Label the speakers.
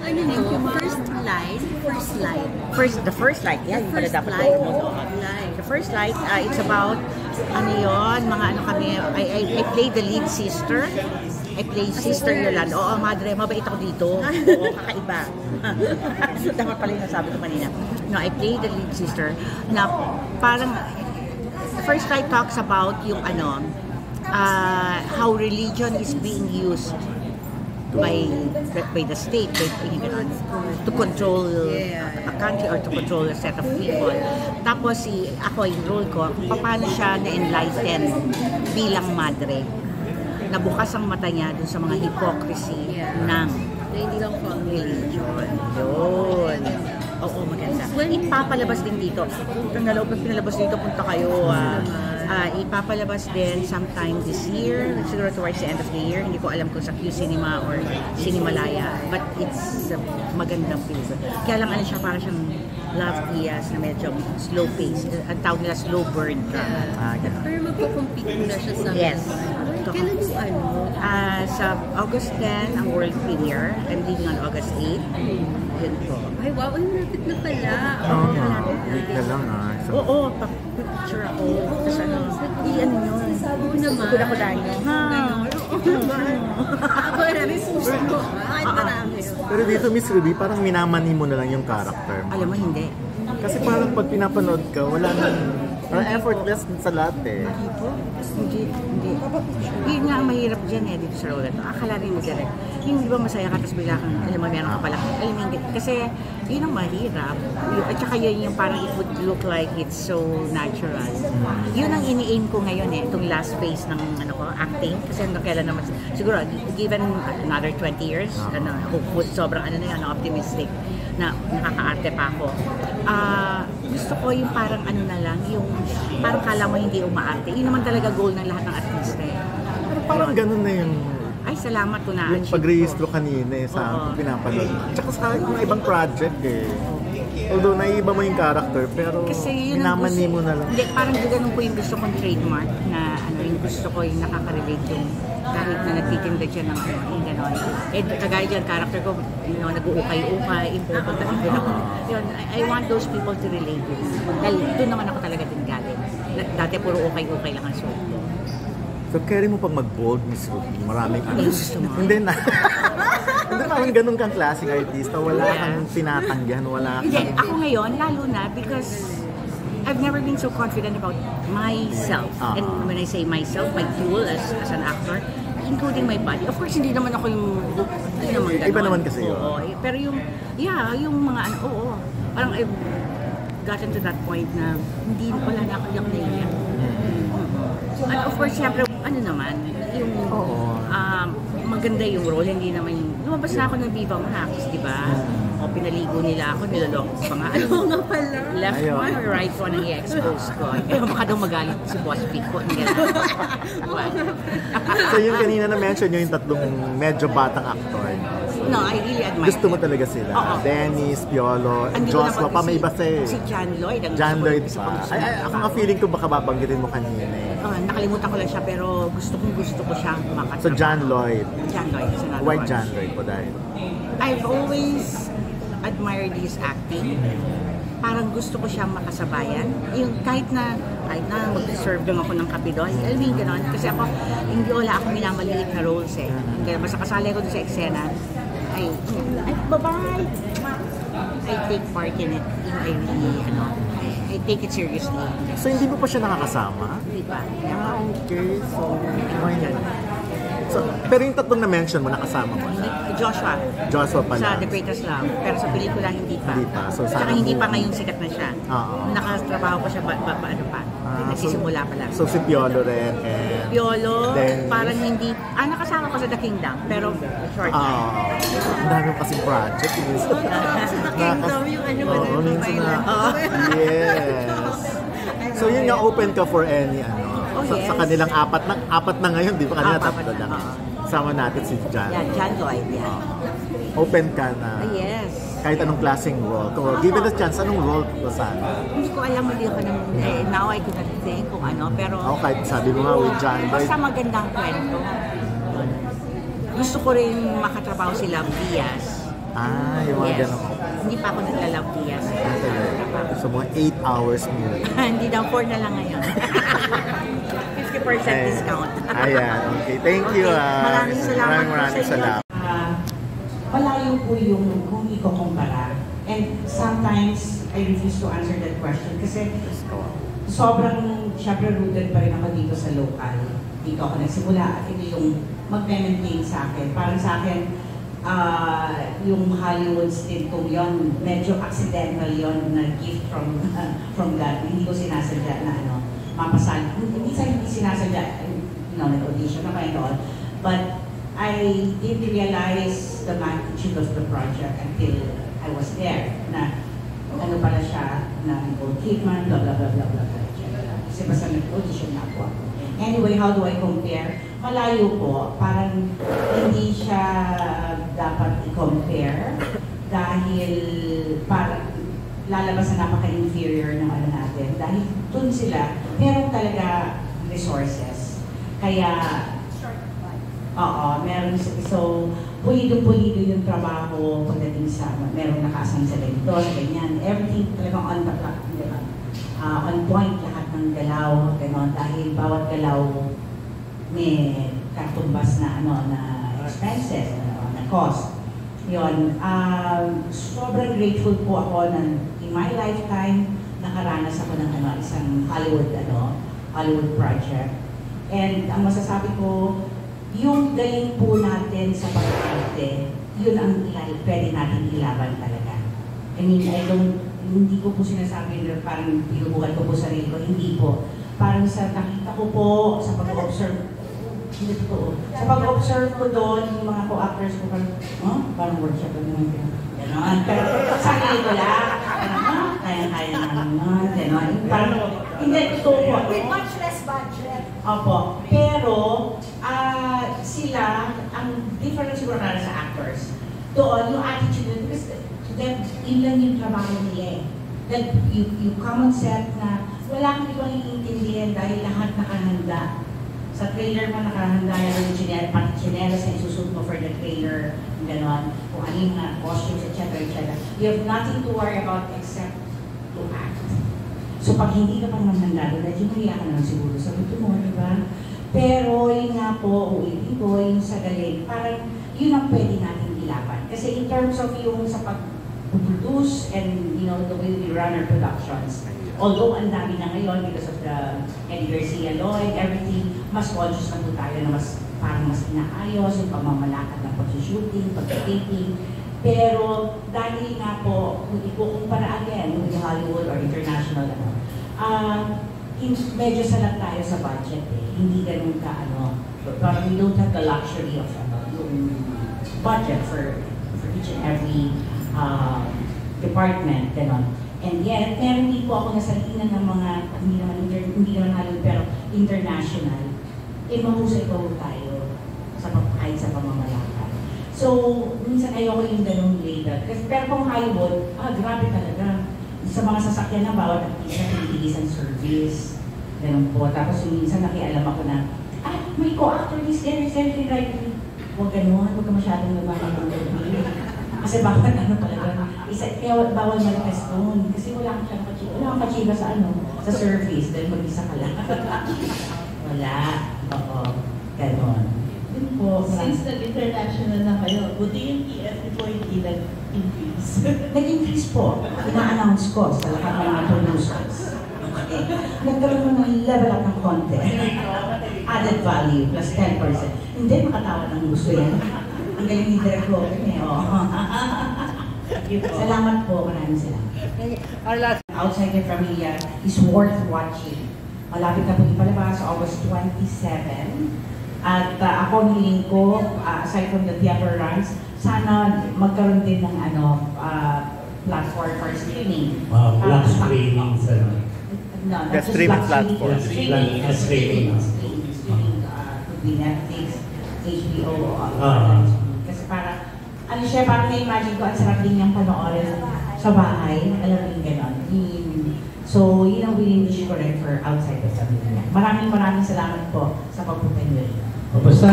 Speaker 1: Ano nyo? First light? First light.
Speaker 2: The first light. Yeah, yung pala dapat
Speaker 1: light.
Speaker 2: The first light, it's about, ano yun, mga ano kami, I play the lead sister. I play Sister Yolanda. Oo, madre, mabait ako dito. Oo, kakaiba. Dapat pala yung nasabi ko kanina. No, I play the lead sister na parang, the first light talks about yung ano, how religion is being used by the state to control a country or to control a set of people. Tapos ako yung role ko, paano siya na-enlighten bilang madre. Nabukas ang mata niya dun sa mga hypocrisy ng
Speaker 1: hindi lang
Speaker 2: religion. Yun. Oo, maganda. Ipapalabas din dito. Kung pinalabas dito, punta kayo. Ipapalabas din sometime this year, siguro towards the end of the year. Hindi ko alam kung sa Q Cinema or Cinemalaya. But it's magandang film. Kaya lang ano siya, parang siyang Love Diaz na medyo slow pace. Ang tawag nila slow burn drama.
Speaker 1: Pero magpo-compete na siya sa kailan yung ano?
Speaker 2: Sa August 10, ang world premiere. I'm leaving on August 8. Yun po.
Speaker 1: Ay, wow. Ay, malapit na pala.
Speaker 3: Week na lang
Speaker 2: Oo, pa-picture ako. Tapos ano, ano yun?
Speaker 1: Oo naman.
Speaker 2: Siguro ako dahil.
Speaker 1: Ako marami puso ko. Kahit marami.
Speaker 3: Pero dito, Miss Ruby, parang minamani mo na lang yung character mo.
Speaker 2: Alam mo, hindi.
Speaker 3: Kasi parang pag pinapanood ka, wala nang effortless sa lahat eh.
Speaker 2: Hindi. Yun nga ang mahirap dyan dito sa role. Akala rin mo direct. Yung di ba masaya ka, tapos bigla kang, alam mo, meron ka pala. Alam mo, kasi yun ang mahirap. At saka yun yung parang it would look like it's so natural. Yun ang ini-aim ko ngayon itong last phase ng acting. Kasi kailan naman, siguro, given another 20 years, sobrang optimistic na nakaka-arte pa ako. Gusto ko yung parang na lang, yung parang kala mo hindi umaarte. Yun naman talaga goal ng lahat ng artista
Speaker 3: Pero parang ganun na yung
Speaker 2: salamat ko na
Speaker 3: yung pag-rehistro kanina sa pinapanood. Tsaka sa mga ibang project Although naiiba mo yung character, pero minamani mo na lang.
Speaker 2: Hindi, parang ganun po yung gusto kong trademark na yung gusto ko yung nakaka-relate yung kahit na nagtitinda siya ng yung gano'n. Kagaya dyan, character ko, nag-uukay-ukay, important ako. Yun, I want those people to relate with me. Dahil doon naman ako talaga din galing. Dati puro ukay-ukay lang ang suot ko.
Speaker 3: So, carry mo pag mag-bold, Miss Ruby, maraming
Speaker 2: gusto mo?
Speaker 3: Hindi na. Hindi parang ganun kang klaseng artista, wala kang tinatanggihan, wala kang...
Speaker 2: Hindi, ako ngayon, lalo na, because I've never been so confident about myself. And when I say myself, my tool as an actor, including my body. Of course, hindi naman ako yung gano'n.
Speaker 3: Iba naman kasi yun.
Speaker 2: Pero yung mga parang I've gotten to that point na wala na ako yung naiiyak. And of course, siyempre, yung maganda yung role, hindi naman yung lumabas na ako ng Viva Max, di ba? O pinaligo nila ako, niloloko ko pa nga.
Speaker 1: Ano nga pala?
Speaker 2: Left one or right one ang i-expose ko. Baka daw magalit si Boss Pico.
Speaker 3: So yung kanina na-mention nyo yung tatlong medyo batang actor.
Speaker 2: No, I really admire
Speaker 3: Gusto mo talaga sila? Dennis, Piolo, and Joshua pa, may iba
Speaker 2: si John Lloyd.
Speaker 3: John Lloyd pa. Ako nga feeling ko baka babanggitin mo kanina
Speaker 2: nakalimutan ko lang siya, pero gusto ko siya makatrabaho.
Speaker 3: So John Lloyd.
Speaker 2: John Lloyd is another
Speaker 3: Why
Speaker 2: one.
Speaker 3: John Lloyd po dahil?
Speaker 2: I've always admired his acting. Parang gusto ko siyang makasabayan. Yung kahit na mag-serve lang ako ng kape doon, alam mo yung gano'n. Kasi ako, wala akong minamaliit na roles Kaya basta kasali ko doon sa eksena, bye-bye! I take part in it. I really, I take it seriously.
Speaker 3: So hindi mo pa siya nakakasama?
Speaker 2: Hindi pa.
Speaker 3: Okay. So, pero yung tatlong na-mention mo, nakasama mo siya? Joshua pala.
Speaker 2: Sa The Greatest Love. Pero sa pelikula, hindi pa.
Speaker 3: So,
Speaker 2: saka hindi pa ngayon sikat na siya. Nakatrabaho pa siya, nagsisimula pa lang.
Speaker 3: So si Piolo rin.
Speaker 2: Piolo, parang hindi, nakasama ko sa The Kingdom, pero short time.
Speaker 3: Ang dami kasing project.
Speaker 1: Kingdom, yung
Speaker 3: Yes. So yun nga, open ka for any sa kanilang apat na ngayon, di ba? Kanina tatlo lang. Sama natin si John.
Speaker 2: John Lloyd,
Speaker 3: Open ka na.
Speaker 2: Yes.
Speaker 3: Kahit anong klaseng role. Given the chance, anong role ko sana?
Speaker 2: Hindi ko alam, hindi ako now I could not think kung pero...
Speaker 3: kahit sabi mo nga with John Lloyd.
Speaker 2: Basta magandang kwento. Gusto ko rin makatrabaho si Love Diaz.
Speaker 3: Yung mga
Speaker 2: Yes.
Speaker 3: ganun.
Speaker 2: Hindi pa ako naglalawtiyan.
Speaker 3: So, mga 8 hours meal.
Speaker 2: Hindi daw, 4 na lang ngayon. 50% discount.
Speaker 3: Ayan, okay. Thank you.
Speaker 2: Maraming salamat
Speaker 3: Maraming
Speaker 2: sa inyo.
Speaker 3: salamat.
Speaker 4: Malayo po yung kung ikukumpara. And sometimes, I refuse to answer that question kasi sobrang, syempre rooted pa rin ako dito sa local. Dito ako nagsimula at ito yung mag-maintain sa akin. Parang sa akin, yung Hollywood stint ko yun, medyo accidental yun na gift from God. Hindi ko sinasadya na mapasal. Hindi sinasadya, nag-audition ako and all. But I didn't realize the magnitude of the project until I was there. Na pala siya, na Nicole Kidman, blah blah blah blah blah blah. Kasi basta nag-audition na ako. Anyway, how do I compare? Malayo po. Parang hindi siya dapat i-compare dahil parang lalabas na napaka-inferior ng natin. Dahil dun sila, meron talaga resources. Kaya meron. So, pulido-pulido yung trabaho pagdating sa, meron nakaasang sa ganito, sa ganyan. Everything talagang on the clock, on point lahat ng galaw, gano'n. Dahil bawat galaw may katumbas na na expenses, na cost. Yun. Sobrang grateful po ako na in my lifetime, nakaranas ako ng isang Hollywood project. And ang masasabi ko, yung galing po natin sa pag-arte, yun ang pwede natin ilaban talaga. I mean, hindi ko po sinasabi na parang pinubukan ko po sarili ko, hindi po. Parang sa nakita ko po, sa pag-observe, hindi po. Sa pag-observe ko doon, yung mga co-actors ko, parang workshop na naman yun. Ganon. Pero sarili ko lang, kaya-kaya naman, ganon. Parang, hindi, totoo po.
Speaker 1: With much less budget.
Speaker 4: Opo. Pero, sila, ang difference siguro na sa actors, doon, yung attitude nila, because to them, yun lang yung trabaho nila eh. That you come on set na wala kang ibang iintindihan dahil lahat nakahanda. Sa trailer mo nakahanda yung pati chinelas na isusot mo for the trailer, gano'n, kung ano yung costumes, etc. etc. You have nothing to worry about except to act. So pag hindi ka pang manhanda doon, medyo mahiya ka naman siguro sa buto mo, di ba? Pero yun nga po, uwi ko, yung sa galing, parang yun ang pwede natin ilaban. Kasi in terms of yung sa pag-produce and the way we run our productions, although ang dami na ngayon because of the Eddie Garcia law and everything, mas conscious na po tayo na parang mas inaayos yung pagmamalakad ng pag-shooting, pag-taping. Pero dahil nga po, kung ikukumpara again with Hollywood or international, medyo salat tayo sa budget eh. Hindi ganun ka parang we don't have the luxury of yung budget for each and every department, gano'n. And yet, meron din po ako nasalinan ng mga, hindi naman Hollywood, pero international. Mahusay po tayo kahit sa pamamalakad. So, minsan ayoko yung ganung label. Pero kung Hollywood, grabe talaga. Sa mga sasakyan na bawat artista, pinitigisan service. Ganun po. Tapos yung minsan nakialam ako na, may co-actor this there, right? Huwag ganun, huwag ka masyadong nagmamagod. Kasi bawat talaga. Kaya bawal manifest doon. Kasi wala kang kachiba sa sa service. Dahil mag-isa ka lang. Wala. Oo. Ganon. Yun po.
Speaker 1: Since nag-international na kayo, buti yung TF po hindi nag-increase.
Speaker 4: Nag-increase po. Ina-announce ko sa lahat ng mga producers. Nagkaroon mo ng level up ng konti. Added value plus 10%. Hindi makatawa ng gusto yan. Ang galing ni Direk Logan eh. Salamat po. Maraming salamat. Outside the Familia is worth watching. Malapit na po ipalabas sa August 27. At ako niling ko, aside from the theater runs, sana magkaroon din ng platform for streaming.
Speaker 5: Black streaming sa
Speaker 4: No, not
Speaker 3: The
Speaker 4: just
Speaker 3: streaming
Speaker 4: black
Speaker 3: platform.
Speaker 4: Streaming.
Speaker 5: Streaming.
Speaker 4: Could be Netflix, HBO, kasi parang na-imagine ko, ang sarap din niyang panoorin sa bahay, alam mo yung gano'n. So, yun ang willing wish ko rin for outside the family. Maraming salamat po sa pagpunta niyo.
Speaker 5: Basta